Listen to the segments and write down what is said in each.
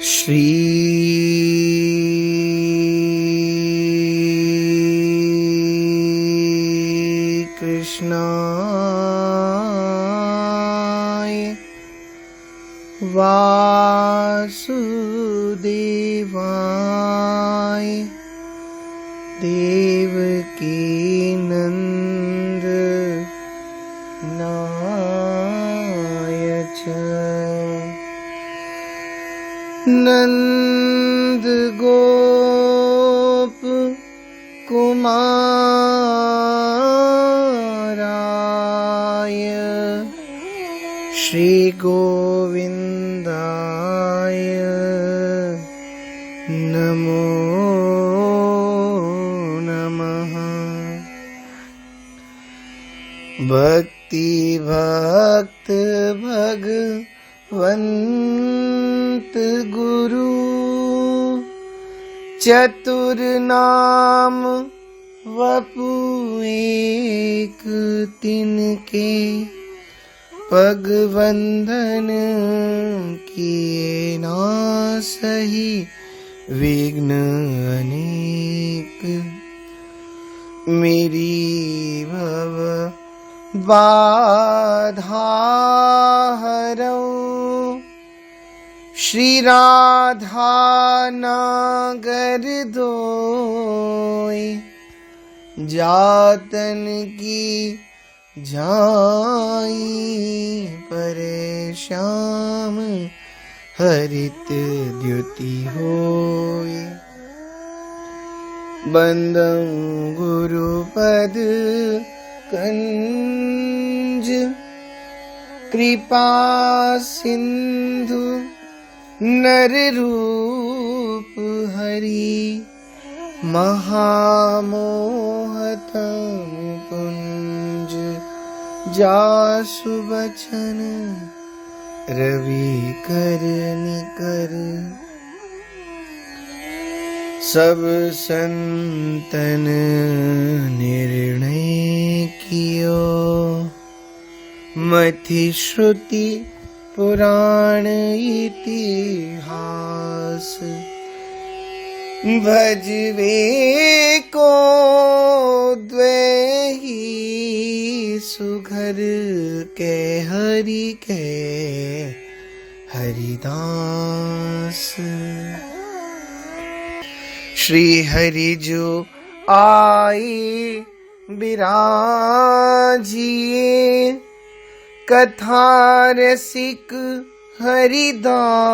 श्री कृष्णाय वासुदेवाय देवकी नंदनाय च नंद गोप कुमाराय श्री गोविंदाय नमो नमः। भक्ति भक्त भगवंत गुरु चतुर नाम वपु एक तिनके पग बंधन किए नासहि विघ्न अनेक। मेरी भव बाधा हरौ श्री राधा नागर दोय जातन की जाई परेशान हरित द्युति होय। बंदं गुरुपद कंज कृपा सिंधु नर रूप हरि महामोहतम कुंज जासु बचन रवि कर निकर। सब संतन निर्णय कियो मथि श्रुति पुराण इतिहास। भजवे को द्वेही सुघर के हरि के हरिदास। श्री हरि जो आए बिराजिए कथा रसिक हरिदास।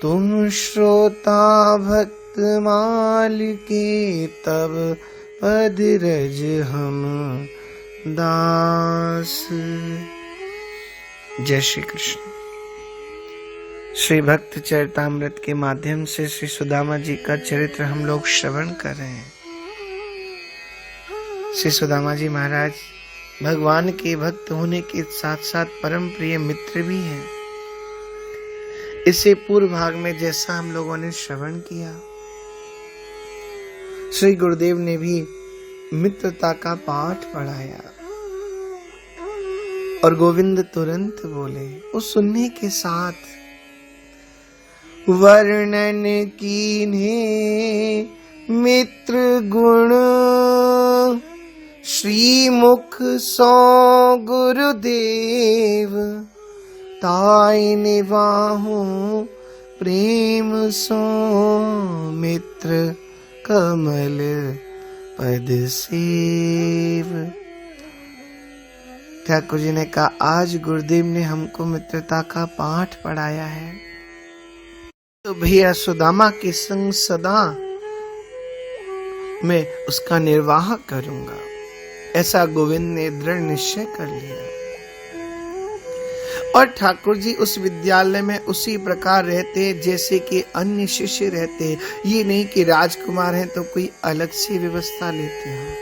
तुम श्रोता भक्त माल के तब पद रज हम दास। जय श्री कृष्ण। श्री भक्त चरितामृत के माध्यम से श्री सुदामा जी का चरित्र हम लोग श्रवण कर रहे हैं। श्री सुदामा जी महाराज भगवान के भक्त होने के साथ साथ परम प्रिय मित्र भी हैं। इससे पूर्व भाग में जैसा हम लोगों ने श्रवण किया, श्री गुरुदेव ने भी मित्रता का पाठ पढ़ाया और गोविंद तुरंत बोले। उस सुनने के साथ वर्णन कीन्हे मित्र गुण श्रीमुख सो गुरुदेव। ताई निवाहु प्रेम सो मित्र कमल पद सेव। ठाकुर जी ने कहा, आज गुरुदेव ने हमको मित्रता का पाठ पढ़ाया है तो भैया सुदामा के संग सदा मैं उसका निर्वाह करूंगा। ऐसा गोविंद ने दृढ़ निश्चय कर लिया और ठाकुर जी उस विद्यालय में उसी प्रकार रहते जैसे कि अन्य शिष्य रहते। ये नहीं कि राजकुमार हैं तो कोई अलग सी व्यवस्था लेते हैं।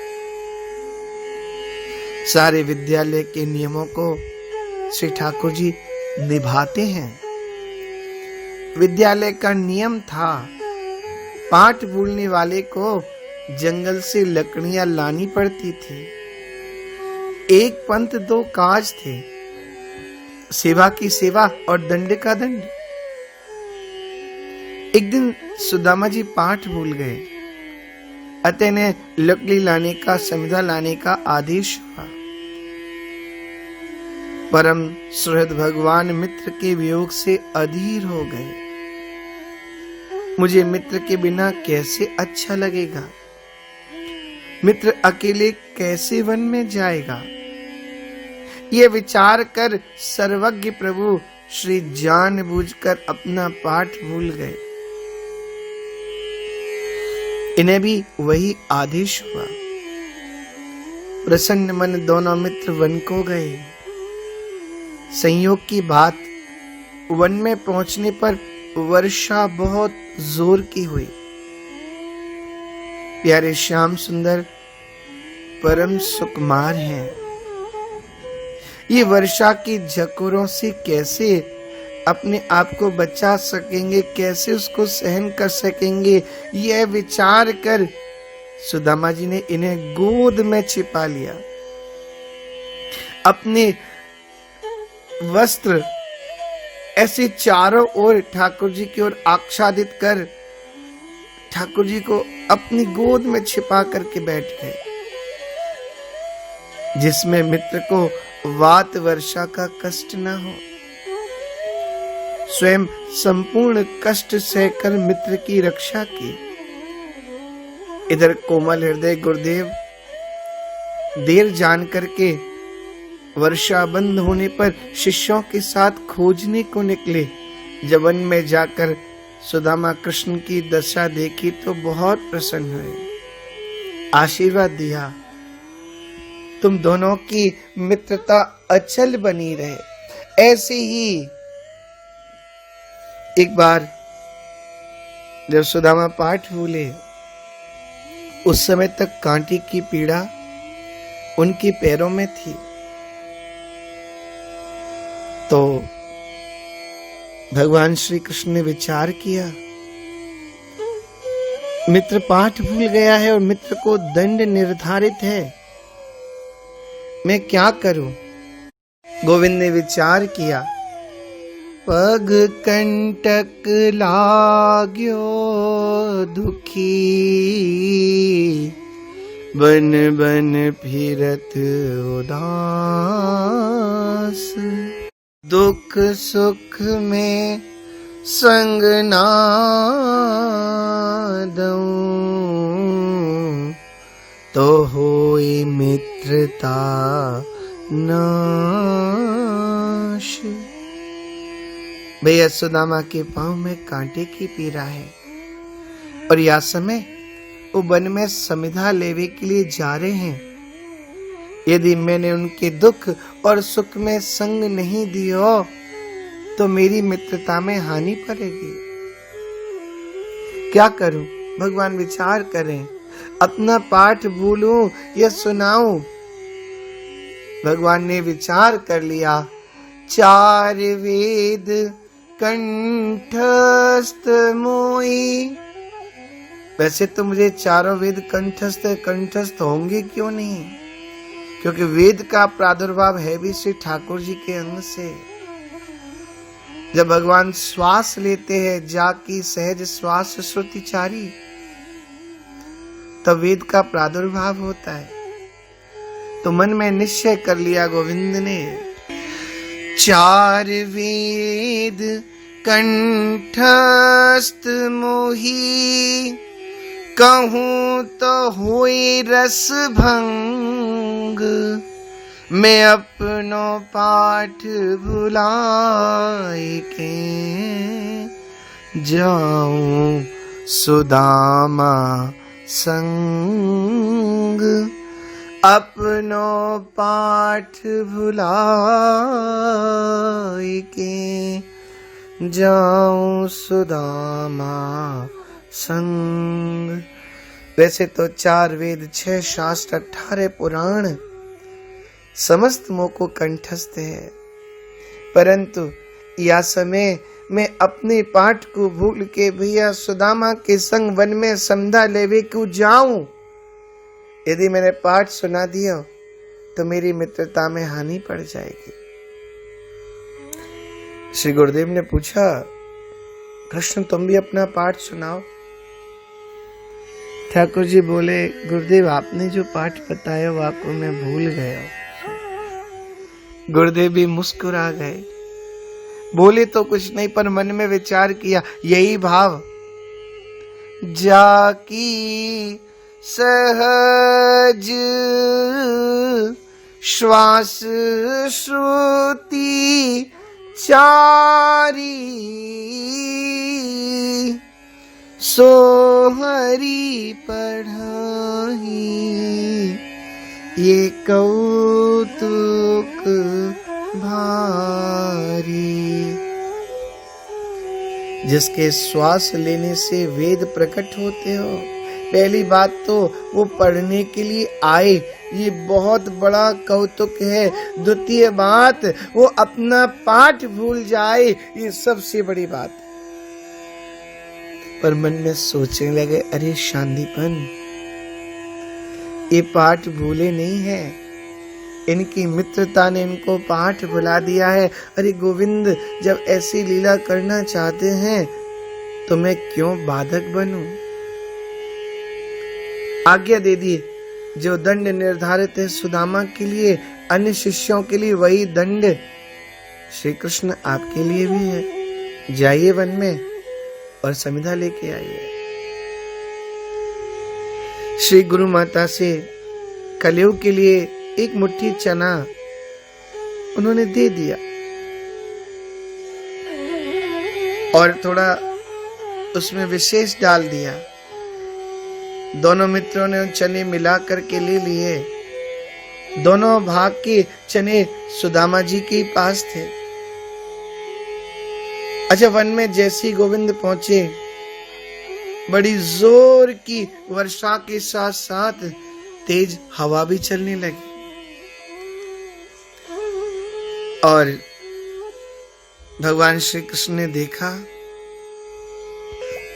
सारे विद्यालय के नियमों को श्री ठाकुर जी निभाते हैं। विद्यालय का नियम था, पाठ भूलने वाले को जंगल से लकड़ियां लानी पड़ती थी। एक पंथ दो काज थे, सेवा की सेवा और दंड का दंड। एक दिन सुदामा जी पाठ भूल गए। अतः ने लकड़ी लाने का, समिधा लाने का आदेश हुआ। परम सुहृद भगवान मित्र के वियोग से अधीर हो गए। मुझे मित्र के बिना कैसे अच्छा लगेगा, मित्र अकेले कैसे वन में जाएगा, ये विचार कर सर्वज्ञ प्रभु श्री जानबूझकर अपना पाठ भूल गए। इन्हें भी वही आदेश हुआ। प्रसन्न मन दोनों मित्र वन को गए। संयोग की बात, वन में पहुंचने पर वर्षा बहुत जोर की हुई। प्यारे श्याम सुंदर परम सुकुमार हैं। ये वर्षा की झकोरों से कैसे अपने आप को बचा सकेंगे, कैसे उसको सहन कर सकेंगे, यह विचार कर सुदामा जी ने इन्हें गोद में छिपा लिया। अपने वस्त्र ऐसे चारों ओर ठाकुर जी की ओर आच्छादित कर ठाकुर जी को अपनी गोद में छिपा करके बैठ गए, जिसमें मित्र को वात वर्षा का कष्ट न हो। स्वयं संपूर्ण कष्ट सहकर मित्र की रक्षा की। इधर कोमल हृदय गुरुदेव देर जान करके वर्षा बंद होने पर शिष्यों के साथ खोजने को निकले। जब वन में जाकर सुदामा कृष्ण की दशा देखी तो बहुत प्रसन्न हुए। आशीर्वाद दिया, तुम दोनों की मित्रता अचल बनी रहे। ऐसे ही एक बार जब सुदामा पाठ भूले, उस समय तक कांटे की पीड़ा उनके पैरों में थी। तो भगवान श्री कृष्ण ने विचार किया, मित्र पाठ भूल गया है और मित्र को दंड निर्धारित है, मैं क्या करूं? गोविंद ने विचार किया, पग कंटक लाग्यो दुखी, बन बन फिरत उदास, दुख सुख में संग ना दूं, तो होई मित्रता नाश। भैया सुदामा के पांव में कांटे की पीड़ा है और यह समय वो वन में समिधा लेवे के लिए जा रहे हैं। यदि मैंने उनके दुख और सुख में संग नहीं दिया तो मेरी मित्रता में हानि पड़ेगी। क्या करूं? भगवान विचार करें, अपना पाठ भूलूं या सुनाऊं? भगवान ने विचार कर लिया, चार वेद कंठस्थ मोई। वैसे तो मुझे चारों वेद कंठस्थ होंगे क्यों नहीं, क्योंकि वेद का प्रादुर्भाव है भी श्री ठाकुर जी के अंग से। जब भगवान श्वास लेते हैं, जाकी सहज श्वास श्रुतिचारी, तब वेद का प्रादुर्भाव होता है। तो मन में निश्चय कर लिया गोविंद ने, चार वेद कंठस्थ मोही, कहूं तो होई रस भंग, मैं अपनो पाठ भुलाए के जाऊं सुदामा संग, अपनो पाठ भुलाए के जाऊं सुदामा संग। वैसे तो 4 वेद 6 शास्त्र 18 पुराण समस्त मोह को कंठस्थ है, परंतु यह समय मैं अपने पाठ को भूल के भैया सुदामा के संग वन में समिधा लेवे क्यों जाऊं? यदि मैंने पाठ सुना दिया तो मेरी मित्रता में हानि पड़ जाएगी। श्री गुरुदेव ने पूछा, कृष्ण तुम भी अपना पाठ सुनाओ। ठाकुर जी बोले, गुरुदेव आपने जो पाठ बताया वो आपको मैं भूल गया। गुरुदेव भी मुस्कुरा गए, बोले तो कुछ नहीं पर मन में विचार किया यही भाव, जाकी सहज श्वास श्रुति चारी, सोहरी पढ़ाही ये कौतुक भारी। जिसके श्वास लेने से वेद प्रकट होते हो, पहली बात तो वो पढ़ने के लिए आए, ये बहुत बड़ा कौतुक है। द्वितीय बात, वो अपना पाठ भूल जाए, ये सबसे बड़ी बात है। पर मन में सोचने लगे, अरे शांतिपन, ये पाठ भूले नहीं है, इनकी मित्रता ने इनको पाठ भुला दिया है। अरे गोविंद जब ऐसी लीला करना चाहते हैं तो मैं क्यों बाधक बनूं? आज्ञा दे दी, जो दंड निर्धारित है सुदामा के लिए, अन्य शिष्यों के लिए वही दंड श्री कृष्ण आपके लिए भी है। जाइए वन में और समिधा लेके आइए। श्री गुरु माता से कलयुग के लिए एक मुट्ठी चना उन्होंने दे दिया और थोड़ा उसमें विशेष डाल दिया। दोनों मित्रों ने चने मिला करके ले लिए। दोनों भाग के चने सुदामा जी के पास थे। अच्छा, वन में जैसी गोविंद पहुंचे, बड़ी जोर की वर्षा के साथ साथ तेज हवा भी चलने लगी और भगवान श्री कृष्ण ने देखा।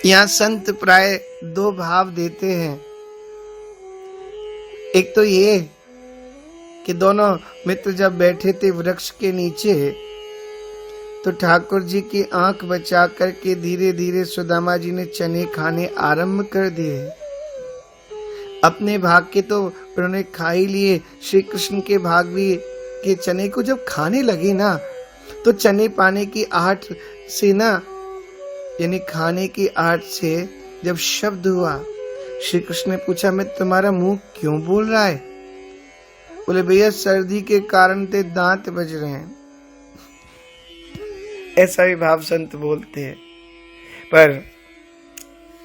यहाँ संत प्राय दो भाव देते हैं। एक तो ये कि दोनों मित्र जब बैठे थे वृक्ष के नीचे तो ठाकुर जी की आंख बचा करके धीरे धीरे सुदामा जी ने चने खाने आरंभ कर दिए। अपने भाग के तो उन्होंने खा ही लिए, श्री कृष्ण के भाग भी के चने को जब खाने लगे ना तो चने पाने की आहट से ना, यानी खाने की आहट से जब शब्द हुआ, श्री कृष्ण ने पूछा, मैं तुम्हारा मुंह क्यों बोल रहा है? बोले, भैया सर्दी के कारण ते दांत बज रहे हैं। ऐसा भी भाव संत बोलते हैं। पर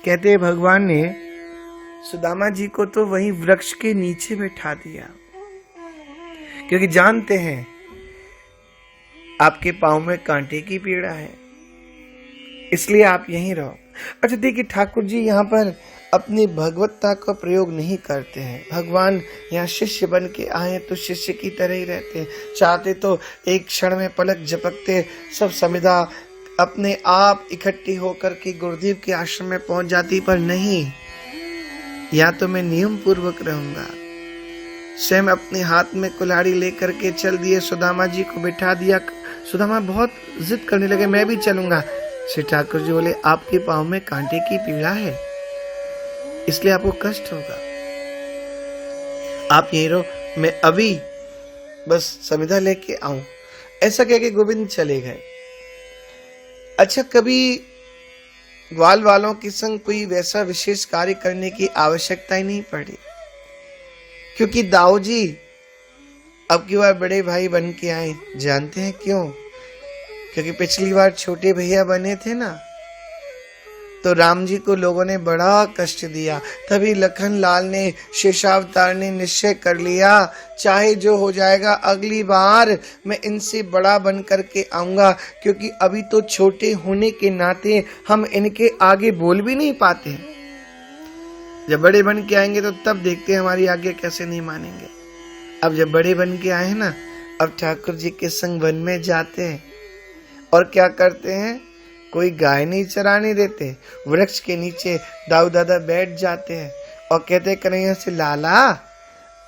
कहते हैं भगवान ने सुदामा जी को तो वहीं वृक्ष के नीचे बैठा दिया, क्योंकि जानते हैं आपके पांव में कांटे की पीड़ा है, इसलिए आप यहीं रहो। अच्छा देखिए, ठाकुर जी यहाँ पर अपनी भगवत्ता का प्रयोग नहीं करते हैं। भगवान यहाँ शिष्य बन के आए तो शिष्य की तरह ही रहते हैं। चाहते तो एक क्षण में पलक झपकते सब समिधा अपने आप इकट्ठी होकर के गुरुदेव के आश्रम में पहुंच जाती, पर नहीं, या तो मैं नियम पूर्वक रहूंगा। स्वयं अपने हाथ में कुल्हाड़ी लेकर के चल दिए, सुदामा जी को बिठा दिया। सुदामा बहुत जिद करने लगे, मैं भी चलूंगा। श्री ठाकुर जी बोले, आपके पांव में कांटे की पीड़ा है, इसलिए आपको कष्ट होगा, आप यहीं रहो, मैं अभी बस समिधा लेके आऊं। ऐसा कह के गोविंद चले गए। अच्छा, कभी ग्वाल वालों के संग कोई वैसा विशेष कार्य करने की आवश्यकता ही नहीं पड़ी, क्योंकि दाऊ जी अब की बार बड़े भाई बन के आए। जानते हैं क्यों? क्योंकि पिछली बार छोटे भैया बने थे ना, तो राम जी को लोगों ने बड़ा कष्ट दिया। तभी लखन लाल ने, शेषावतार ने निश्चय कर लिया, चाहे जो हो जाएगा अगली बार मैं इनसे बड़ा बन करके आऊंगा, क्योंकि अभी तो छोटे होने के नाते हम इनके आगे बोल भी नहीं पाते। जब बड़े बन के आएंगे तो तब देखते हैं हमारी आज्ञा कैसे नहीं मानेंगे। अब जब बड़े बन के आए ना, अब ठाकुर जी के संग वन में जाते हैं और क्या करते हैं, कोई गाय नहीं चराने देते, वृक्ष के नीचे दाऊ दादा बैठ जाते हैं और कहते कन्हैया से, लाला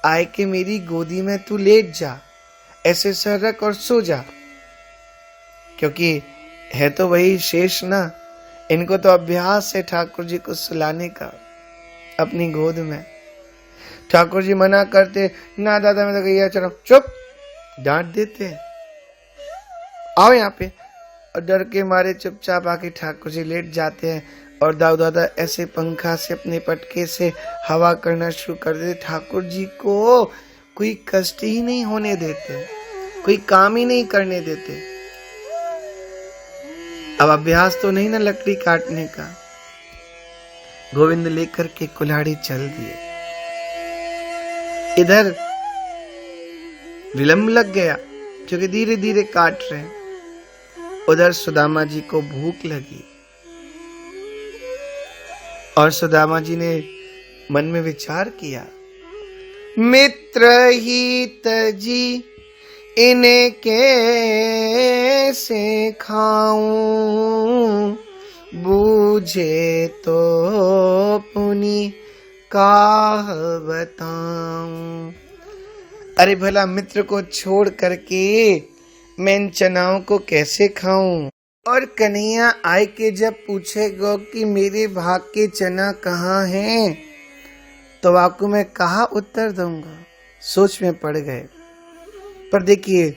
आए के मेरी गोदी में तू लेट जा, ऐसे सर रख और सो जा। क्योंकि है तो वही शेष ना, इनको तो अभ्यास है ठाकुर जी को सुलाने का अपनी गोद में। ठाकुर जी मना करते, ना दादा मैं तो गैया चलो, चुप, डांट देते, आओ यहाँ पे, और डर के मारे चुपचाप आके ठाकुर जी लेट जाते हैं और दाऊदादा ऐसे पंखा से अपने पटके से हवा करना शुरू कर देते। ठाकुर जी को कोई कष्ट ही नहीं होने देते, कोई काम ही नहीं करने देते। अब अभ्यास तो नहीं ना लकड़ी काटने का। गोविंद लेकर के कुल्हाड़ी चल दिए। इधर विलंब लग गया क्योंकि धीरे धीरे काट रहे हैं। उधर सुदामा जी को भूख लगी और सुदामा जी ने मन में विचार किया, मित्र ही तजी इन्हें कैसे खाऊं, बूझे तो पुनि काह बताऊं। अरे भला मित्र को छोड़ करके मैं इन चनाओं को कैसे खाऊं। और कन्हैया आए के जब पूछेगा कि मेरे भाग के चना कहाँ हैं, तो आपको मैं कहा उत्तर दूंगा। सोच में पड़ गए। पर देखिए,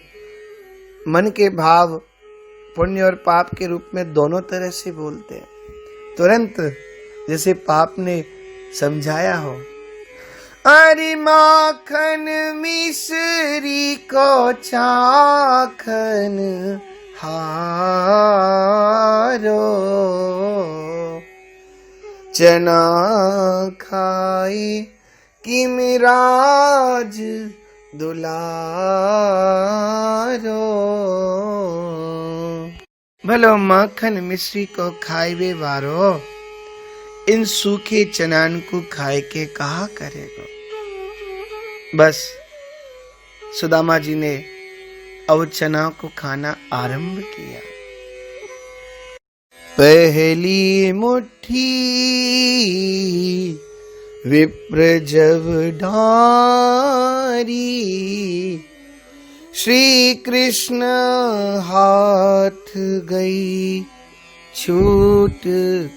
मन के भाव पुण्य और पाप के रूप में दोनों तरह से बोलते हैं। तुरंत जैसे पाप ने समझाया हो, अरे माखन मिश्री को चाखन हारो, चना खाई कि मिराज दुलारो। भलो माखन मिश्री को खाइबे वारो, इन सूखे चनान को खाए के कहा करेगा। बस सुदामा जी ने अब चना को खाना आरंभ किया। पहली मुट्ठी विप्र जब ढारी, श्री कृष्ण हाथ गई छूट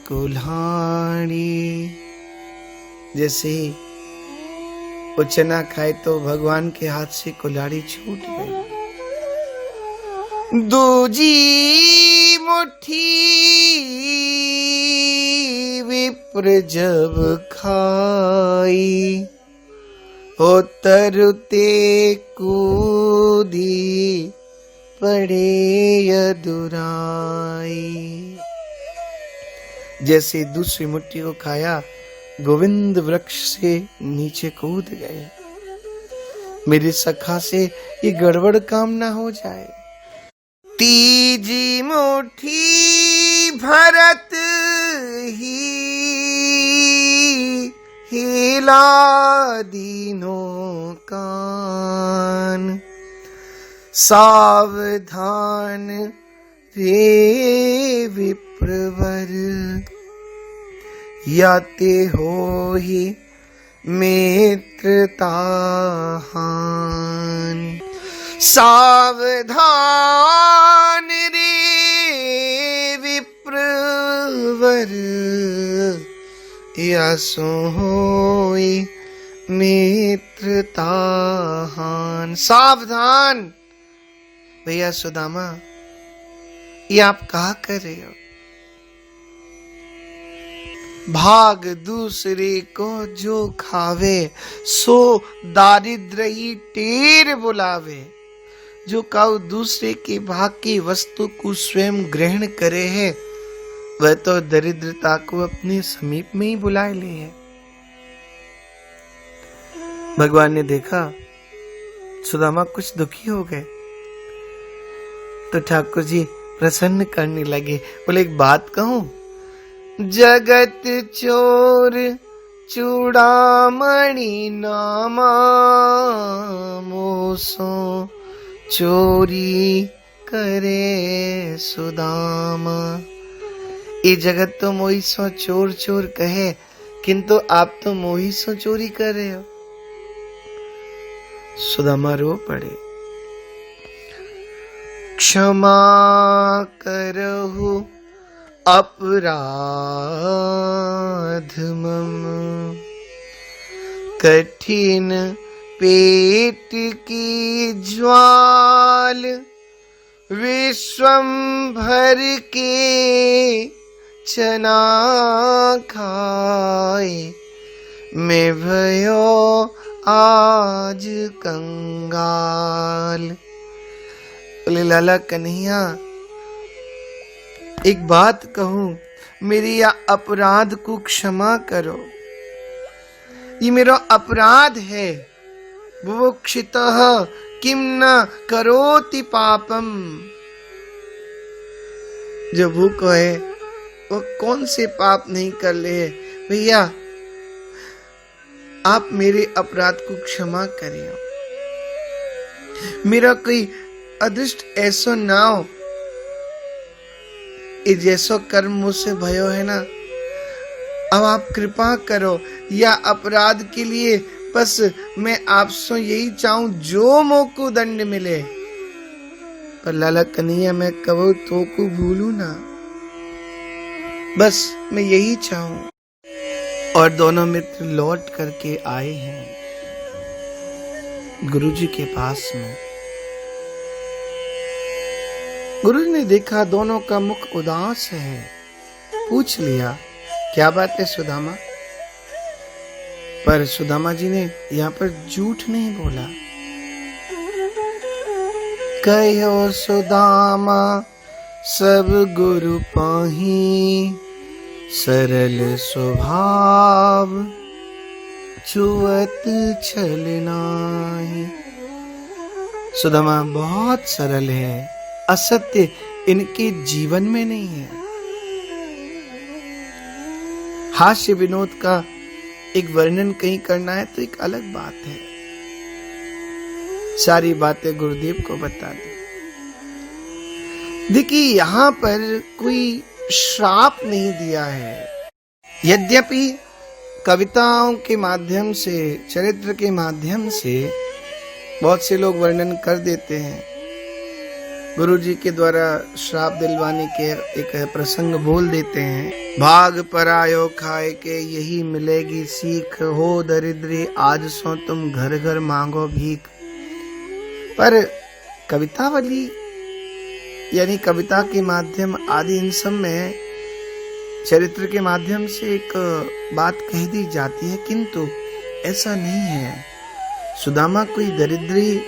कुल्हाड़ी। जैसे ही वो चना खाए तो भगवान के हाथ से कुल्हाड़ी छूट गई। दूजी मुट्ठी विप्र जब खाई, हो तरते कूदी पड़े यदुराई। जैसे दूसरी मुट्ठी को खाया, गोविंद वृक्ष से नीचे कूद गए। मेरे सखा से ये गड़बड़ काम ना हो जाए। तीजी मुट्ठी भरत ही हिला दीनों कान, सावधान रे विप्रवर, याते हो ही मित्रताहान। सावधान रे विप्रवर, यासो होई मित्रताहान। सावधान। भैया सुदामा, ये आप कहा कर रहे हो? भाग दूसरे को जो खावे, सो दारिद्र ही टेर बुलावे। जो काउ दूसरे के भाग की वस्तु को स्वयं ग्रहण करे है, वह तो दरिद्रता को अपने समीप में ही बुलाए ले है। भगवान ने देखा सुदामा कुछ दुखी हो गए, तो ठाकुर जी प्रसन्न करने लगे। बोले, एक बात कहूं, जगत चोर चूड़ामणि नामा, मोसो चोरी करे सुदामा। ये जगत तो मोही सो चोर चोर कहे, किंतु आप तो मोही सो चोरी कर रहे हो। सुदामा रो पड़े। क्षमा करहु अपराध मम कठिन पेट की ज्वाल विश्वंभर के चना खाए मैं भयो आज कंगाल। बोले लाला कन्हैया एक बात कहूं, मेरी या अपराध को क्षमा करो। ये मेरा अपराध है। बुभुक्षितः किम न करोति पापम। जो भूख है वो कौन से पाप नहीं कर ले। भैया आप मेरे अपराध को क्षमा करिए। मेरा कोई अदृष्ट ऐसो ना हो, ये जैसो कर्म मुझसे भयो है ना, अब आप कृपा करो। या अपराध के लिए बस मैं आपसे यही चाहूं जो मोको दंड मिले, पर लाला कन्हैया मैं कबो तो को भूलू ना, बस मैं यही चाहूं। और दोनों मित्र लौट करके आए हैं गुरुजी के पास में। गुरुजी ने देखा दोनों का मुख उदास है। पूछ लिया क्या बात है सुदामा। पर सुदामा जी ने यहाँ पर झूठ नहीं बोला। कहो सुदामा सब गुरु पाही सरल स्वभाव छुअत छल नाही। सुदामा बहुत सरल है, असत्य इनके जीवन में नहीं है। हास्य विनोद का एक वर्णन कहीं करना है तो एक अलग बात है। सारी बातें गुरुदेव को बता दी। देखिए यहाँ पर कोई श्राप नहीं दिया है। यद्यपि कविताओं के माध्यम से, चरित्र के माध्यम से बहुत से लोग वर्णन कर देते हैं, गुरुजी के द्वारा श्राप दिलवाने के एक प्रसंग बोल देते हैं। भाग परायो खाए के यही मिलेगी सीख, हो दरिद्री आज सो तुम घर घर मांगो भीख। पर कवितावली यानी कविता के माध्यम आदि इन सब में चरित्र के माध्यम से एक बात कह दी जाती है, किंतु ऐसा नहीं है। सुदामा कोई दरिद्री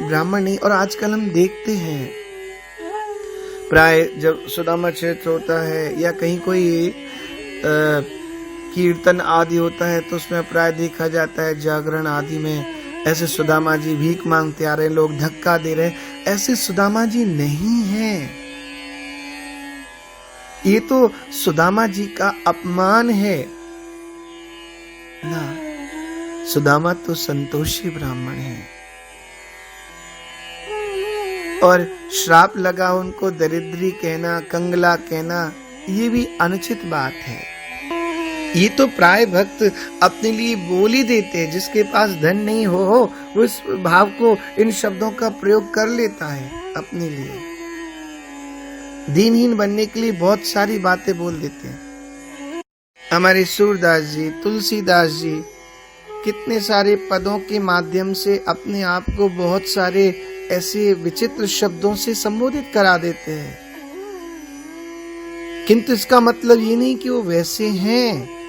ब्राह्मण नहीं। और आजकल हम देखते हैं प्राय जब सुदामा चरित्र होता है या कहीं कोई कीर्तन आदि होता है तो उसमें प्राय देखा जाता है जागरण आदि में ऐसे सुदामा जी भीख मांगते आ रहे, लोग धक्का दे रहे। ऐसे सुदामा जी नहीं हैं। ये तो सुदामा जी का अपमान है ना। सुदामा तो संतोषी ब्राह्मण है। और श्राप लगा उनको दरिद्री कहना, कंगला कहना, ये भी अनुचित बात है। ये तो प्राय भक्त अपने लिए बोल ही देते हैं। जिसके पास धन नहीं हो वो इस भाव को, इन शब्दों का प्रयोग कर लेता है अपने लिए। दीनहीन बनने के लिए बहुत सारी बातें बोल देते हैं। हमारे सूरदास जी, तुलसीदास जी कितने सारे पदों के माध्यम से अपने आप को बहुत सारे ऐसे विचित्र शब्दों से संबोधित करा देते हैं, किंतु इसका मतलब ये नहीं कि वो वैसे हैं।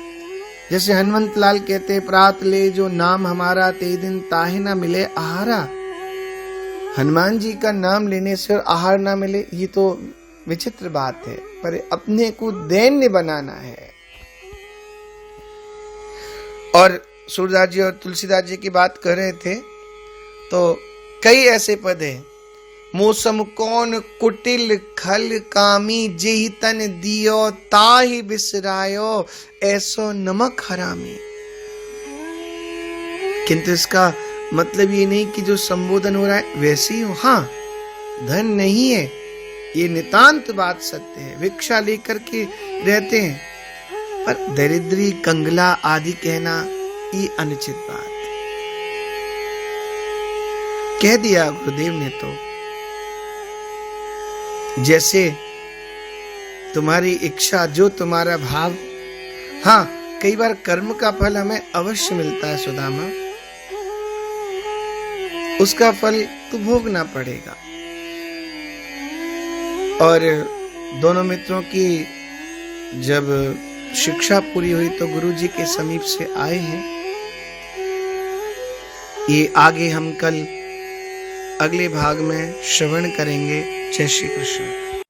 जैसे हनुमंत लाल कहते हैं, प्रात ले जो नाम हमारा ते दिन ताहे ना मिले आहारा। हनुमान जी का नाम लेने से आहार ना मिले, ये तो विचित्र बात है, पर अपने को दैन्य बनाना है। और सूरदास जी और तुलसीदास जी की बात कर रहे थे तो कई ऐसे पद हैं। मौसम कौन कुटिल खल कामी, जेहि तन दियो ताहि बिसरायो, ऐसो नमक हरामी। किंतु इसका मतलब ये नहीं कि जो संबोधन हो रहा है वैसे ही हो। हाँ, धन नहीं है, ये नितांत बात सत्य है। भिक्षा लेकर के रहते हैं, पर दरिद्री, कंगला आदि कहना ये अनुचित बात कह दिया गुरुदेव ने। तो जैसे तुम्हारी इच्छा, जो तुम्हारा भाव। हाँ, कई बार कर्म का फल हमें अवश्य मिलता है सुदामा, उसका फल तो भोगना पड़ेगा। और दोनों मित्रों की जब शिक्षा पूरी हुई तो गुरुजी के समीप से आए हैं। ये आगे हम कल अगले भाग में श्रवण करेंगे। जय श्री कृष्ण।